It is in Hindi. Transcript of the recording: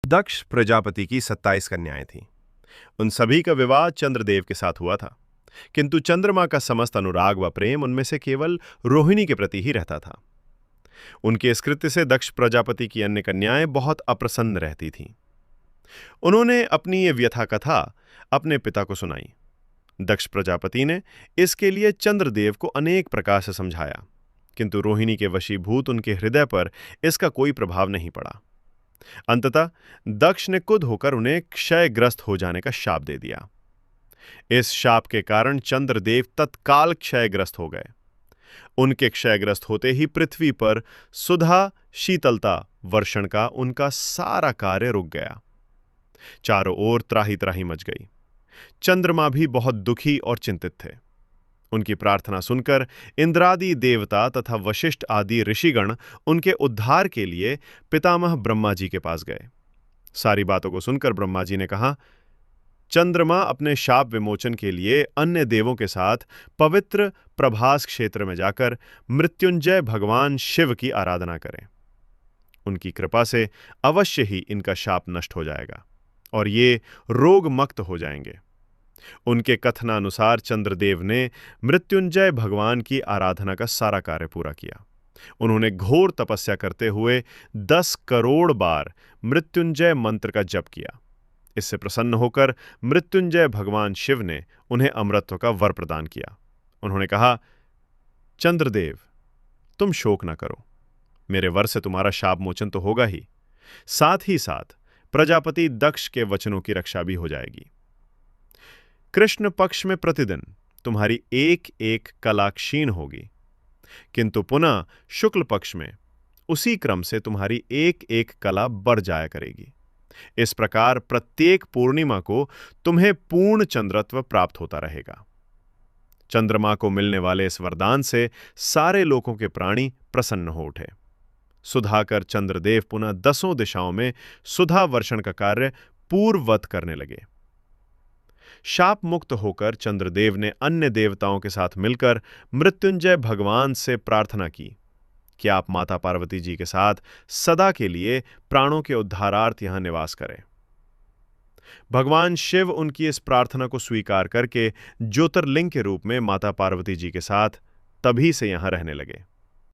दक्ष प्रजापति की 27 कन्याएं थीं। उन सभी का विवाह चंद्रदेव के साथ हुआ था, किंतु चंद्रमा का समस्त अनुराग व प्रेम उनमें से केवल रोहिणी के प्रति ही रहता था। उनके इस कृत्य से दक्ष प्रजापति की अन्य कन्याएं बहुत अप्रसन्न रहती थीं। उन्होंने अपनी ये व्यथा कथा अपने पिता को सुनाई। दक्ष प्रजापति ने इसके लिए चंद्रदेव को अनेक प्रकार से समझाया, किंतु रोहिणी के वशीभूत उनके हृदय पर इसका कोई प्रभाव नहीं पड़ा। अंततः दक्ष ने क्रुद्ध होकर उन्हें क्षयग्रस्त हो जाने का शाप दे दिया। इस शाप के कारण चंद्रदेव तत्काल क्षयग्रस्त हो गए। उनके क्षयग्रस्त होते ही पृथ्वी पर सुधा, शीतलता, वर्षण का उनका सारा कार्य रुक गया। चारों ओर त्राही त्राही मच गई। चंद्रमा भी बहुत दुखी और चिंतित थे। उनकी प्रार्थना सुनकर इंद्रादि देवता तथा वशिष्ठ आदि ऋषिगण उनके उद्धार के लिए पितामह ब्रह्मा जी के पास गए। सारी बातों को सुनकर ब्रह्मा जी ने कहा, चंद्रमा अपने शाप विमोचन के लिए अन्य देवों के साथ पवित्र प्रभास क्षेत्र में जाकर मृत्युंजय भगवान शिव की आराधना करें। उनकी कृपा से अवश्य ही इनका शाप नष्ट हो जाएगा और ये रोग मुक्त हो जाएंगे। उनके कथनानुसार चंद्रदेव ने मृत्युंजय भगवान की आराधना का सारा कार्य पूरा किया। उन्होंने घोर तपस्या करते हुए 10 करोड़ बार मृत्युंजय मंत्र का जप किया। इससे प्रसन्न होकर मृत्युंजय भगवान शिव ने उन्हें अमरत्व का वर प्रदान किया। उन्होंने कहा, चंद्रदेव, तुम शोक न करो, मेरे वर से तुम्हारा शाप मोचन तो होगा ही, साथ ही साथ प्रजापति दक्ष के वचनों की रक्षा भी हो जाएगी। कृष्ण पक्ष में प्रतिदिन तुम्हारी एक एक कला क्षीण होगी, किंतु पुनः शुक्ल पक्ष में उसी क्रम से तुम्हारी एक एक कला बढ़ जाया करेगी। इस प्रकार प्रत्येक पूर्णिमा को तुम्हें पूर्ण चंद्रत्व प्राप्त होता रहेगा। चंद्रमा को मिलने वाले इस वरदान से सारे लोकों के प्राणी प्रसन्न हो उठे। सुधाकर चंद्रदेव पुनः 10 दिशाओं में सुधा वर्षण का कार्य पूर्ववत करने लगे। शाप मुक्त होकर चंद्रदेव ने अन्य देवताओं के साथ मिलकर मृत्युंजय भगवान से प्रार्थना की कि आप माता पार्वती जी के साथ सदा के लिए प्राणों के उद्धारार्थ यहां निवास करें। भगवान शिव उनकी इस प्रार्थना को स्वीकार करके ज्योतिर्लिंग के रूप में माता पार्वती जी के साथ तभी से यहां रहने लगे।